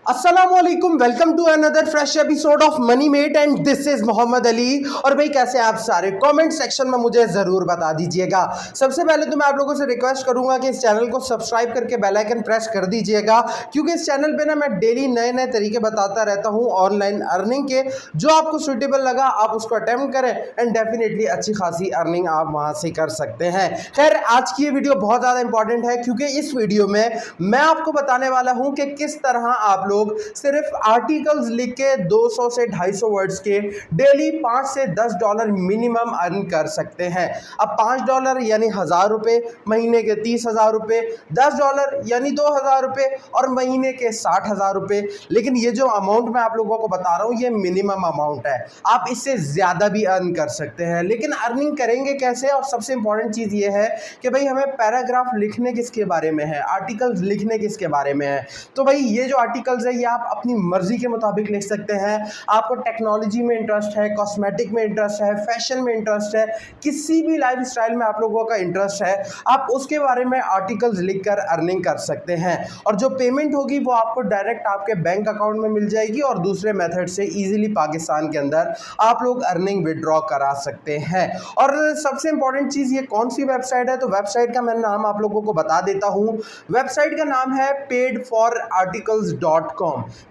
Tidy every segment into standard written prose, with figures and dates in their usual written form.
अस्सलामुअलैकुम, welcome to another fresh episode of Money Mate and this is Mohammad Ali. और भाई कैसे आप सारे, कमेंट सेक्शन में मुझे ज़रूर बता दीजिएगा। सबसे पहले तो मैं आप लोगों से रिक्वेस्ट करूंगा कि इस चैनल को सब्सक्राइब करके बेल आइकन प्रेस कर दीजिएगा, क्योंकि इस चैनल पे ना मैं डेली नए नए तरीके बताता रहता हूँ ऑनलाइन अर्निंग के। जो आपको सुटेबल लगा आप उसको अटेम्प्ट करें एंड डेफिनेटली अच्छी खासी अर्निंग आप वहाँ से कर सकते हैं। खैर, आज की ये वीडियो बहुत ज़्यादा इंपॉर्टेंट है, क्योंकि इस वीडियो में मैं आपको बताने वाला हूँ कि किस तरह आप लोग सिर्फ आर्टिकल्स लिख के 200 से 250 वर्ड्स के डेली 5 से 10 डॉलर मिनिमम अर्न कर सकते हैं। अब $5 यानी 1000 रुपये, महीने के 30,000 रुपये, $10 यानी 2000 रुपये और महीने के 60,000 रुपये। लेकिन ये जो अमाउंट मैं आप लोगों को बता रहा हूँ ये मिनिमम अमाउंट है, आप इससे ज़्यादा भी अर्न कर सकते हैं। लेकिन अर्निंग करेंगे कैसे? और सबसे इंपॉर्टेंट चीज़ ये है कि भाई हमें पैराग्राफ लिखने किसके बारे में है, आर्टिकल्स लिखने किसके बारे में है। तो भाई ये जो आर्टिकल्स है ये आप अपनी मर्जी के मुताबिक लिख सकते हैं। आपको टेक्नोलॉजी में इंटरेस्ट है, कॉस्मेटिक में इंटरेस्ट है, फैशन में इंटरेस्ट है, किसी भी लाइफस्टाइल में आप लोगों का इंटरेस्ट है, आप उसके बारे में आर्टिकल्स लिखकर अर्निंग कर सकते हैं। और जो पेमेंट होगी वो आपको डायरेक्ट आपके बैंक अकाउंट में मिल जाएगी और दूसरे मेथड से इजीली पाकिस्तान के अंदर आप लोग अर्निंग विड्रॉ करा सकते हैं। और सबसे इंपॉर्टेंट चीज़, ये कौन सी वेबसाइट है? तो वेबसाइट का मैं नाम आप लोगों को बता देता हूँ। वेबसाइट का नाम है paidforarticles.com।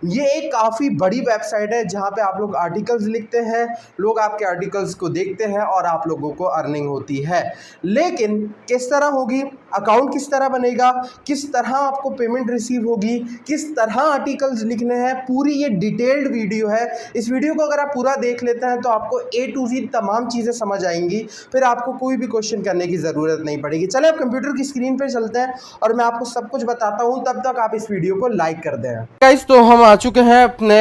ये एक काफ़ी बड़ी वेबसाइट है जहाँ पे आप लोग आर्टिकल्स लिखते हैं, लोग आपके आर्टिकल्स को देखते हैं और आप लोगों को अर्निंग होती है। लेकिन किस तरह होगी, अकाउंट किस तरह बनेगा, किस तरह आपको पेमेंट रिसीव होगी, किस तरह आर्टिकल्स लिखने हैं, पूरी ये डिटेल्ड वीडियो है। इस वीडियो को अगर आप पूरा देख लेते हैं तो आपको A to Z तमाम चीज़ें समझ आएंगी, फिर आपको कोई भी क्वेश्चन करने की ज़रूरत नहीं पड़ेगी। चले आप कंप्यूटर की स्क्रीन पर चलते हैं और मैं आपको सब कुछ बताता हूँ, तब तक आप इस वीडियो को लाइक कर दें। गाइस, तो हम आ चुके हैं अपने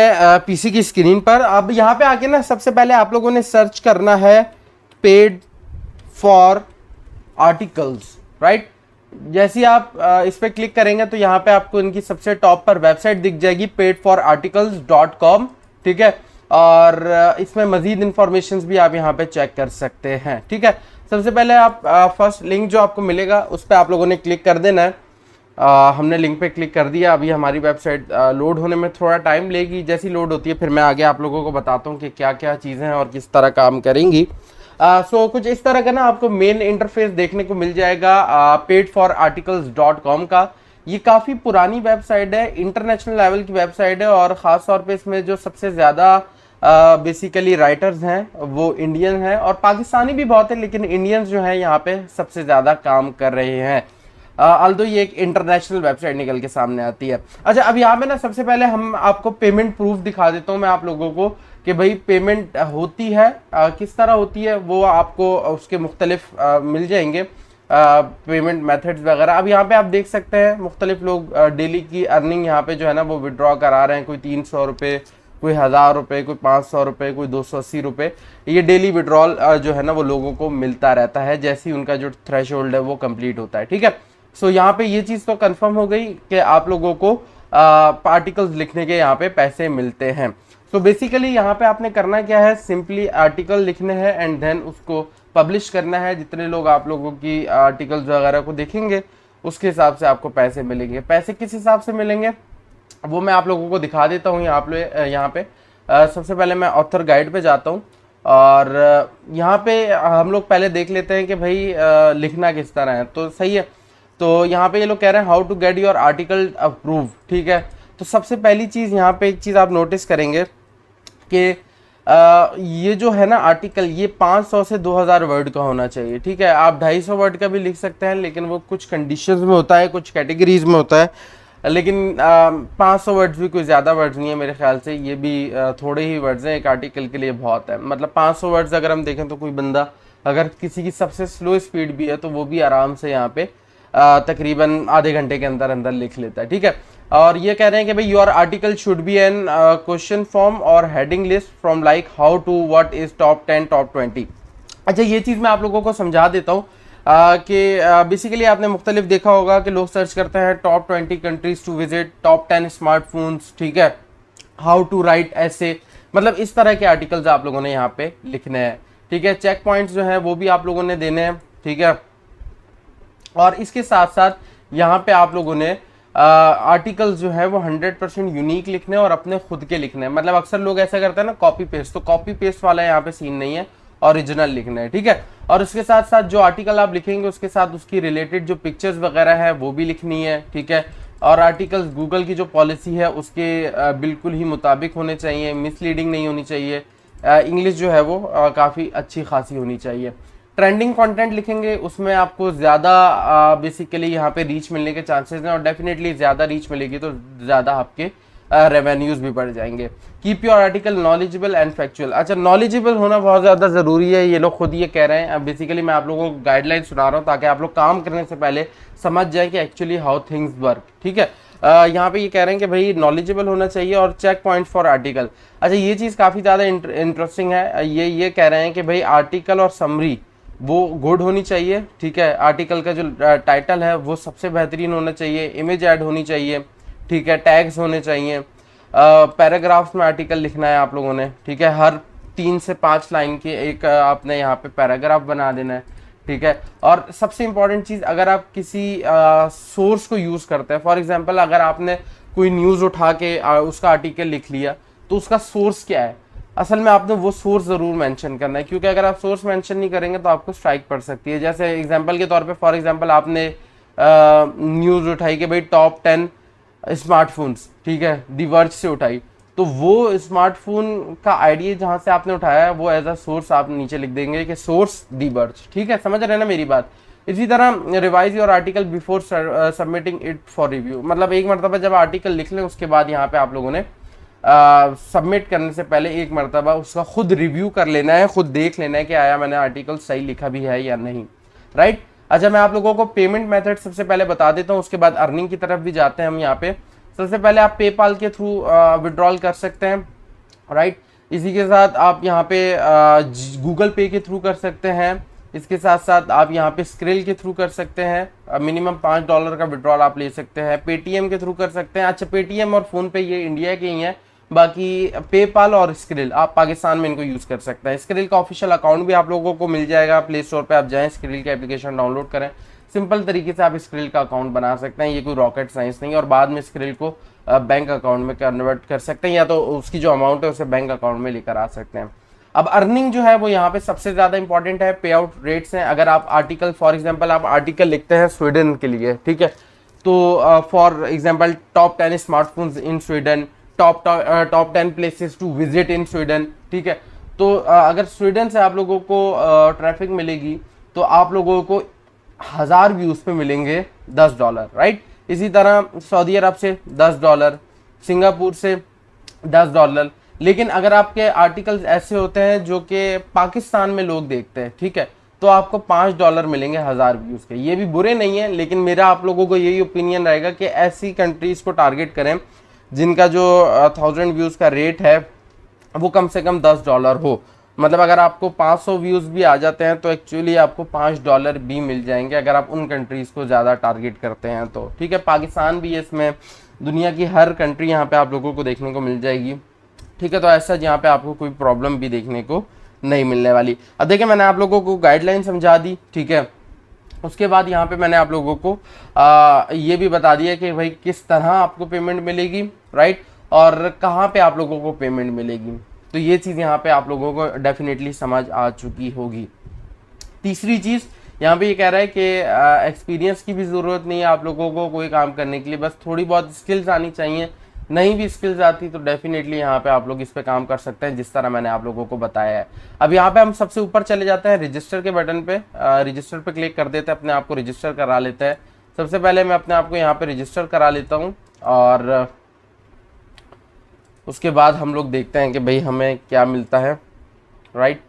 पीसी की स्क्रीन पर। अब यहाँ पे आके ना सबसे पहले आप लोगों ने सर्च करना है पेड फॉर आर्टिकल्स, राइट। जैसे ही आप इस पर क्लिक करेंगे तो यहाँ पे आपको इनकी सबसे टॉप पर वेबसाइट दिख जाएगी paidforarticles.com, ठीक है। और इसमें मजीद इंफॉर्मेशन भी आप यहाँ पे चेक कर सकते हैं, ठीक है। सबसे पहले आप फर्स्ट लिंक जो आपको मिलेगा उस पर आप लोगों ने क्लिक कर देना है। हमने लिंक पे क्लिक कर दिया। अभी हमारी वेबसाइट लोड होने में थोड़ा टाइम लेगी, जैसी लोड होती है फिर मैं आगे आप लोगों को बताता हूँ कि क्या क्या चीज़ें हैं और किस तरह काम करेंगी। सो कुछ इस तरह का ना आपको मेन इंटरफेस देखने को मिल जाएगा paidforarticles.com का। ये काफ़ी पुरानी वेबसाइट है, इंटरनेशनल लेवल की वेबसाइट है और ख़ास तौर पे इसमें जो सबसे ज़्यादा बेसिकली राइटर्स हैं वो इंडियन हैं और पाकिस्तानी भी बहुत है, लेकिन इंडियंस जो हैं यहाँ पे सबसे ज़्यादा काम कर रहे हैं। ऑल्दो ये एक इंटरनेशनल वेबसाइट निकल के सामने आती है। अच्छा, अब यहाँ पे ना सबसे पहले हम आपको पेमेंट प्रूफ दिखा देता हूँ मैं आप लोगों को कि भाई पेमेंट होती है, किस तरह होती है वो आपको उसके मुख्तलिफ मिल जाएंगे पेमेंट मेथड्स वगैरह। अब यहाँ पे आप देख सकते हैं मुख्तलिफ लोग डेली की अर्निंग यहाँ पे जो है ना वो विड्रॉ करा रहे हैं। कोई 300 रुपये, कोई 1000 रुपये, कोई 500 रुपये, कोई 280 रुपये। ये डेली विड्रॉल जो है ना वो लोगों को मिलता रहता है जैसे ही उनका जो थ्रेशोल्ड है वो कंप्लीट होता है, ठीक है। सो यहाँ पे ये चीज़ तो कंफर्म हो गई कि आप लोगों को आर्टिकल्स लिखने के यहाँ पे पैसे मिलते हैं। सो बेसिकली यहाँ पे आपने करना क्या है, सिंपली आर्टिकल लिखने हैं एंड देन उसको पब्लिश करना है। जितने लोग आप लोगों की आर्टिकल्स वगैरह को देखेंगे उसके हिसाब से आपको पैसे मिलेंगे। पैसे किस हिसाब से मिलेंगे वो मैं आप लोगों को दिखा देता हूँ। यहाँ पे सबसे पहले मैं ऑथर गाइड पे जाता हूँ और यहाँ पे हम लोग पहले देख लेते हैं कि भाई लिखना किस तरह है। तो सही है, तो यहाँ पे ये लोग कह रहे हैं how to get your article approve, ठीक है। तो सबसे पहली चीज़ यहाँ पे एक चीज़ आप नोटिस करेंगे कि ये जो है ना आर्टिकल ये 500 से 2000 वर्ड का होना चाहिए, ठीक है। आप 250 वर्ड का भी लिख सकते हैं, लेकिन वो कुछ कंडीशंस में होता है, कुछ कैटेगरीज में होता है। लेकिन 500 वर्ड्स भी कोई ज़्यादा वर्ड्स नहीं है मेरे ख्याल से, ये भी थोड़े ही वर्ड्स हैं, एक आर्टिकल के लिए बहुत है। मतलब 500 वर्ड्स अगर हम देखें तो कोई बंदा अगर किसी की सबसे स्लो स्पीड भी है तो वो भी आराम से यहाँ पे तकरीबन आधे घंटे के अंदर अंदर लिख लेता है, ठीक है। और ये कह रहे हैं कि भाई your article should be an question form और heading list from like how to what is top 10 top 20। अच्छा, ये चीज़ मैं आप लोगों को समझा देता हूँ कि बेसिकली आपने मुख्तलिफ देखा होगा कि लोग सर्च करते हैं top 20 countries to visit, top 10 smartphones, ठीक है, हाउ टू राइट ऐसे, मतलब इस तरह के आर्टिकल्स आप लोगों ने यहाँ पे लिखने हैं, ठीक है। चेक पॉइंट्स जो है वो भी आप लोगों ने देने हैं, ठीक है। और इसके साथ साथ यहाँ पे आप लोगों ने आर्टिकल्स जो है वो 100% यूनिक लिखने हैं और अपने खुद के लिखने हैं। मतलब अक्सर लोग ऐसा करते हैं ना कॉपी पेस्ट, तो कॉपी पेस्ट वाला यहाँ पे सीन नहीं है, ओरिजिनल लिखना है, ठीक है। और उसके साथ साथ जो आर्टिकल आप लिखेंगे उसके साथ उसकी रिलेटेड जो पिक्चर्स वगैरह है वो भी लिखनी है, ठीक है। और आर्टिकल्स गूगल की जो पॉलिसी है उसके बिल्कुल ही मुताबिक होने चाहिए, मिसलीडिंग नहीं होनी चाहिए, इंग्लिश जो है वो काफ़ी अच्छी खासी होनी चाहिए। ट्रेंडिंग कंटेंट लिखेंगे उसमें आपको ज़्यादा बेसिकली यहाँ पे रीच मिलने के चांसेस हैं, और डेफिनेटली ज़्यादा रीच मिलेगी तो ज़्यादा आपके रेवेन्यूज भी बढ़ जाएंगे। Keep your article knowledgeable and factual. अच्छा, नॉलेजेबल होना बहुत ज़्यादा ज़रूरी है, ये लोग खुद ये कह रहे हैं। अब बेसिकली मैं आप लोगों को गाइडलाइन सुना रहा हूँ ताकि आप लोग काम करने से पहले समझ जाए कि एक्चुअली हाउ थिंग्स वर्क, ठीक है। यहाँ पे ये कह रहे हैं कि भाई नॉलेजेबल होना चाहिए और चेक पॉइंट फॉर आर्टिकल। अच्छा, ये चीज़ काफ़ी ज़्यादा इंटरेस्टिंग है। ये कह रहे हैं कि भाई आर्टिकल और समरी वो गुड होनी चाहिए, ठीक है। आर्टिकल का जो टाइटल है वो सबसे बेहतरीन होना चाहिए, इमेज ऐड होनी चाहिए, ठीक है, टैग्स होने चाहिए, पैराग्राफ्स में आर्टिकल लिखना है आप लोगों ने, ठीक है। हर 3 से 5 लाइन की एक आपने यहाँ पे पैराग्राफ बना देना है, ठीक है। और सबसे इंपॉर्टेंट चीज़, अगर आप किसी सोर्स को यूज़ करते हैं, फॉर एग्जांपल अगर आपने कोई न्यूज़ उठा के उसका आर्टिकल लिख लिया, तो उसका सोर्स क्या है, असल में आपने वो सोर्स ज़रूर मेंशन करना है, क्योंकि अगर आप सोर्स मेंशन नहीं करेंगे तो आपको स्ट्राइक पड़ सकती है। जैसे एग्जांपल के तौर पे फॉर एग्जांपल आपने न्यूज़ उठाई कि भाई टॉप 10 स्मार्टफोन्स, ठीक है, दी वर्ज से उठाई, तो वो स्मार्टफोन का आइडिया जहाँ से आपने उठाया है वो एज अ सोर्स आप नीचे लिख देंगे कि सोर्स दी वर्ज, ठीक है, समझ रहे हैं ना मेरी बात। इसी तरह revise your article before submitting it for review. मतलब एक मरतबा जब आर्टिकल लिख लें उसके बाद यहाँ पे आप लोगों ने सबमिट करने से पहले एक मरतबा उसका खुद रिव्यू कर लेना है, खुद देख लेना है कि आया मैंने आर्टिकल सही लिखा भी है या नहीं, राइट। अच्छा, मैं आप लोगों को पेमेंट मेथड सबसे पहले बता देता हूँ, उसके बाद अर्निंग की तरफ भी जाते हैं हम यहाँ पे। सबसे पहले आप पेपाल के थ्रू विड्रॉल कर सकते हैं, राइट। इसी के साथ आप यहाँ पे गूगल पे के थ्रू कर सकते हैं। इसके साथ साथ आप यहाँ पे स्क्रिल के थ्रू कर सकते हैं, मिनिमम $5 का विड्रॉल आप ले सकते हैं। पेटीएम के थ्रू कर सकते हैं। अच्छा, पेटीएम और फ़ोन पे ये इंडिया के ही हैं, बाकी पेपाल और स्क्रिल आप पाकिस्तान में इनको यूज़ कर सकते हैं। स्क्रिल का ऑफिशियल अकाउंट भी आप लोगों को मिल जाएगा, प्ले स्टोर पे आप जाएं, स्क्रिल का एप्लीकेशन डाउनलोड करें, सिंपल तरीके से आप स्क्रिल का अकाउंट बना सकते हैं, ये कोई रॉकेट साइंस नहीं। और बाद में स्क्रिल को बैंक अकाउंट में कन्वर्ट कर सकते हैं, या तो उसकी जो अमाउंट है उसे बैंक अकाउंट में लेकर आ सकते हैं। अब अर्निंग जो है वो यहाँ पे सबसे ज़्यादा इंपॉर्टेंट है, पे आउट रेट्स हैं। अगर आप आर्टिकल फॉर एग्जांपल आप आर्टिकल लिखते हैं स्वीडन के लिए, ठीक है, तो for example top 10 smartphones in Sweden, top 10 places to visit in Sweden, ठीक है। तो अगर स्वीडन से आप लोगों को ट्रैफिक मिलेगी तो आप लोगों को 1000 व्यूज़ पे मिलेंगे $10, राइट। इसी तरह सऊदी अरब से $10, सिंगापुर से $10। लेकिन अगर आपके आर्टिकल्स ऐसे होते हैं जो कि पाकिस्तान में लोग देखते हैं, ठीक है, तो आपको $5 मिलेंगे 1000 व्यूज़ के। ये भी बुरे नहीं है, लेकिन मेरा आप लोगों को यही ओपिनियन रहेगा कि ऐसी कंट्रीज़ को टारगेट करें जिनका जो 1000 व्यूज़ का रेट है वो कम से कम $10 हो। मतलब अगर आपको 500 व्यूज़ भी आ जाते हैं तो एक्चुअली आपको $5 भी मिल जाएंगे अगर आप उन कंट्रीज़ को ज़्यादा टारगेट करते हैं तो, ठीक है। पाकिस्तान भी है इसमें, दुनिया की हर कंट्री यहाँ पे आप लोगों को देखने को मिल जाएगी, ठीक है। तो ऐसा यहाँ पे आपको कोई प्रॉब्लम भी देखने को नहीं मिलने वाली। अब देखिए, मैंने आप लोगों को गाइडलाइन समझा दी, ठीक है। उसके बाद यहाँ पे मैंने आप लोगों को ये भी बता दिया कि भाई किस तरह आपको पेमेंट मिलेगी, राइट, और कहाँ पे आप लोगों को पेमेंट मिलेगी। तो ये चीज़ यहाँ पे आप लोगों को डेफिनेटली समझ आ चुकी होगी। तीसरी चीज़ यहाँ पे ये कह रहा है कि एक्सपीरियंस की भी ज़रूरत नहीं है आप लोगों को कोई काम करने के लिए, बस थोड़ी बहुत स्किल्स आनी चाहिए। नहीं भी स्किल्स आती तो डेफिनेटली यहाँ पे आप लोग इस पे काम कर सकते हैं जिस तरह मैंने आप लोगों को बताया है। अब यहाँ पे हम सबसे ऊपर चले जाते हैं रजिस्टर के बटन पे, रजिस्टर पे क्लिक कर देते हैं, अपने आप को रजिस्टर करा लेते हैं। सबसे पहले मैं अपने आप को यहाँ पे रजिस्टर करा लेता हूँ और उसके बाद हम लोग देखते हैं कि भाई हमें क्या मिलता है, राइट।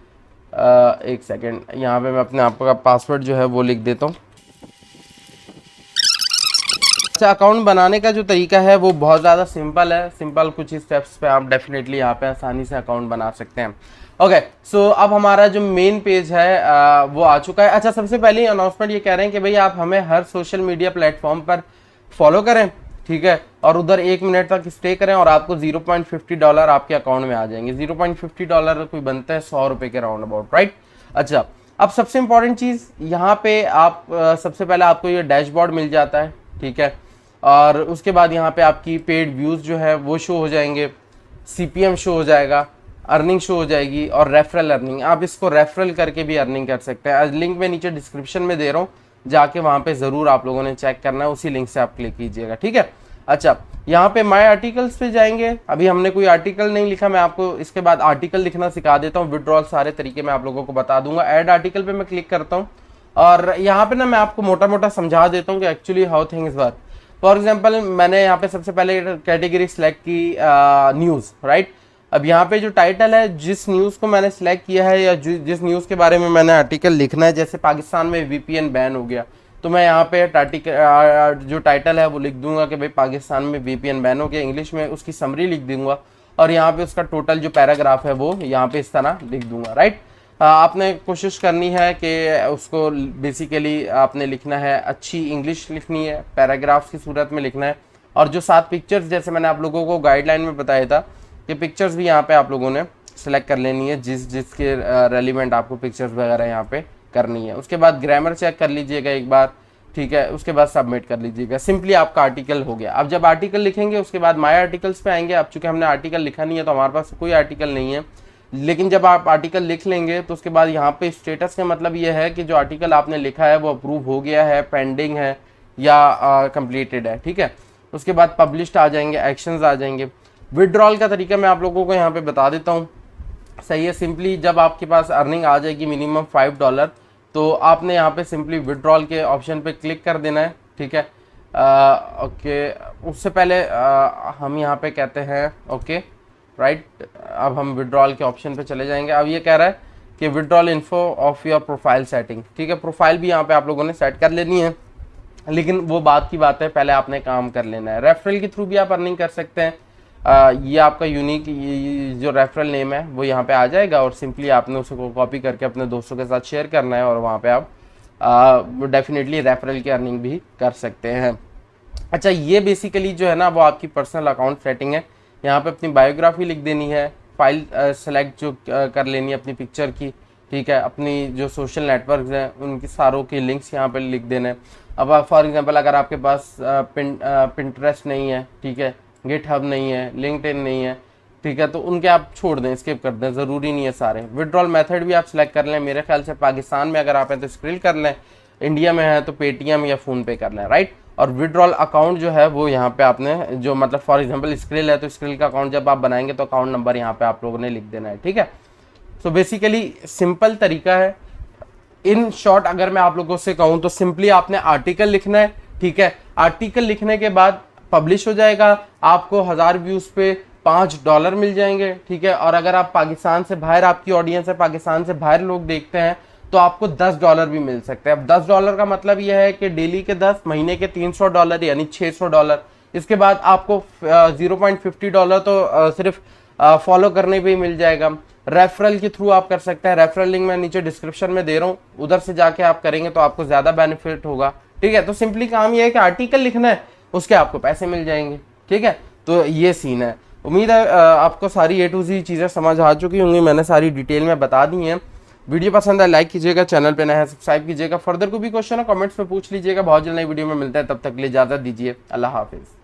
एक सेकेंड, यहाँ पे मैं अपने आप का पासवर्ड जो है वो लिख देता हूँ। अच्छा, अकाउंट बनाने का जो तरीका है वो बहुत ज़्यादा सिंपल है, सिंपल कुछ ही स्टेप्स पे आप डेफिनेटली यहाँ पे आसानी से अकाउंट बना सकते हैं। ओके, सो अब हमारा जो मेन पेज है वो आ चुका है। अच्छा, सबसे पहले अनाउंसमेंट ये कह रहे हैं कि भाई आप हमें हर सोशल मीडिया प्लेटफॉर्म पर फॉलो करें, ठीक है, और उधर 1 मिनट तक स्टे करें और आपको $0.50 आपके अकाउंट में आ जाएंगे। $0.50 कोई बनता है 100 रुपये के राउंड अबाउट, राइट। अच्छा, अब सबसे इंपॉर्टेंट चीज़ यहाँ पे आप सबसे पहले आपको ये डैशबोर्ड मिल जाता है, ठीक है। और उसके बाद यहाँ पे आपकी पेड व्यूज़ जो है वो शो हो जाएंगे, CPM शो हो जाएगा, अर्निंग शो हो जाएगी और रेफरल अर्निंग। आप इसको रेफरल करके भी अर्निंग कर सकते हैं। लिंक मैं नीचे डिस्क्रिप्शन में दे रहा हूँ, जाके वहाँ पे ज़रूर आप लोगों ने चेक करना है, उसी लिंक से आप क्लिक कीजिएगा, ठीक है। अच्छा, यहाँ पे माय आर्टिकल्स पे जाएंगे। अभी हमने कोई आर्टिकल नहीं लिखा, मैं आपको इसके बाद आर्टिकल लिखना सिखा देता हूँ। विड्रॉल सारे तरीके मैं आप लोगों को बता दूंगा। ऐड आर्टिकल पे मैं क्लिक करता हूँ और यहाँ पे ना मैं आपको मोटा मोटा समझा देता हूँ कि actually how things work. For example, मैंने यहाँ पे सबसे पहले कैटेगरी सेलेक्ट की न्यूज़, राइट। अब यहाँ पे जो टाइटल है, जिस न्यूज़ को मैंने सेलेक्ट किया है या जिस न्यूज़ के बारे में मैंने आर्टिकल लिखना है, जैसे पाकिस्तान में VPN बैन हो गया, तो मैं यहाँ पे जो टाइटल है वो लिख दूंगा कि भाई पाकिस्तान में VPN बैन हो गया, इंग्लिश में उसकी समरी लिख दूंगा और यहाँ पे उसका टोटल जो पैराग्राफ है वो यहाँ पे इस तरह लिख दूंगा, राइट। आपने कोशिश करनी है कि उसको बेसिकली आपने लिखना है, अच्छी इंग्लिश लिखनी है, पैराग्राफ की सूरत में लिखना है। और जो 7 पिक्चर्स जैसे मैंने आप लोगों को गाइडलाइन में बताया था कि पिक्चर्स भी यहाँ पे आप लोगों ने सेलेक्ट कर लेनी है, जिसके रेलिवेंट आपको पिक्चर्स वगैरह यहाँ पे करनी है। उसके बाद ग्रामर चेक कर लीजिएगा एक बार, ठीक है। उसके बाद सबमिट कर लीजिएगा, सिंपली आपका आर्टिकल हो गया। अब जब आर्टिकल लिखेंगे उसके बाद माय आर्टिकल्स पे आएंगे। अब चूंकि हमने आर्टिकल लिखा नहीं है तो हमारे पास कोई आर्टिकल नहीं है, लेकिन जब आप आर्टिकल लिख लेंगे तो उसके बाद यहाँ पे स्टेटस का मतलब ये है कि जो आर्टिकल आपने लिखा है वो अप्रूव हो गया है, पेंडिंग है या कंप्लीटेड है, ठीक है। उसके बाद पब्लिश्ड आ जाएंगे, एक्शंस आ जाएंगे। विड्रॉल का तरीका मैं आप लोगों को यहाँ पे बता देता हूँ, सही है। सिंपली जब आपके पास अर्निंग आ जाएगी मिनिमम $5, तो आपने यहाँ पे सिंपली विड्रॉल के ऑप्शन पे क्लिक कर देना है, ठीक है। ओके, उससे पहले हम यहाँ पे कहते हैं ओके, राइट। अब हम विड्रॉल के ऑप्शन पे चले जाएंगे। अब ये कह रहा है कि withdrawal info of your profile setting, ठीक है। प्रोफाइल भी यहाँ पे आप लोगों ने सेट कर लेनी है, लेकिन वो बात की बात है, पहले आपने काम कर लेना है। रेफरल के थ्रू भी आप अर्निंग कर सकते हैं। ये आपका यूनिक जो रेफरल नेम है वो यहाँ पे आ जाएगा और सिंपली आपने उसको कॉपी करके अपने दोस्तों के साथ शेयर करना है और वहाँ पे आप डेफिनेटली रेफरल की अर्निंग भी कर सकते हैं। अच्छा, ये बेसिकली जो है ना वो आपकी पर्सनल अकाउंट सेटिंग है। यहाँ पे अपनी बायोग्राफी लिख देनी है, फाइल सेलेक्ट जो कर लेनी है अपनी पिक्चर की, ठीक है। अपनी जो सोशल नेटवर्क हैं उनकी सारों के लिंक्स यहाँ पे लिख देने हैं। अब फॉर एग्जांपल अगर आपके पास पिंटरेस्ट नहीं है, ठीक है, गिटहब नहीं है, लिंक्डइन नहीं है, ठीक है, तो उनके आप छोड़ दें, स्किप कर दें, ज़रूरी नहीं है सारे। विड्रॉल मेथड भी आप सिलेक्ट कर लें। मेरे ख्याल से पाकिस्तान में अगर आप हैं तो स्क्रिल कर लें, इंडिया में है तो पेटीएम या फ़ोन कर लें, राइट। और विड्रॉल अकाउंट जो है वो यहाँ पे आपने जो मतलब फॉर एग्जांपल स्क्रिल है तो स्क्रिल का अकाउंट जब आप बनाएंगे तो अकाउंट नंबर यहाँ पे आप लोगों ने लिख देना है, ठीक है। सो बेसिकली सिंपल तरीका है। इन शॉर्ट अगर मैं आप लोगों से कहूँ तो सिंपली आपने आर्टिकल लिखना है, ठीक है। आर्टिकल लिखने के बाद पब्लिश हो जाएगा, आपको 1000 व्यूज पे $5 मिल जाएंगे, ठीक है। और अगर आप पाकिस्तान से बाहर, आपकी ऑडियंस है पाकिस्तान से बाहर लोग देखते हैं, तो आपको $10 भी मिल सकते हैं। अब $10 का मतलब यह है कि डेली के 10, महीने के $300 यानी $600। इसके बाद आपको $0.50 तो सिर्फ फॉलो करने पे ही मिल जाएगा। रेफरल के थ्रू आप कर सकते हैं, रेफरल लिंक मैं नीचे डिस्क्रिप्शन में दे रहा हूँ, उधर से जाके आप करेंगे तो आपको ज्यादा बेनिफिट होगा, ठीक है। तो सिंपली काम ये है कि आर्टिकल लिखना है, उसके आपको पैसे मिल जाएंगे, ठीक है। तो ये सीन है। उम्मीद है आपको सारी A to Z चीज़ें समझ आ चुकी होंगी, मैंने सारी डिटेल में बता दी हैं। वीडियो पसंद है लाइक कीजिएगा, चैनल पे नया है सब्सक्राइब कीजिएगा। फर्दर कोई भी क्वेश्चन है कमेंट्स में पूछ लीजिएगा। बहुत जल्द नई वीडियो में मिलता है, तब तक के लिए इजाजत दीजिए। अल्लाह हाफिज़।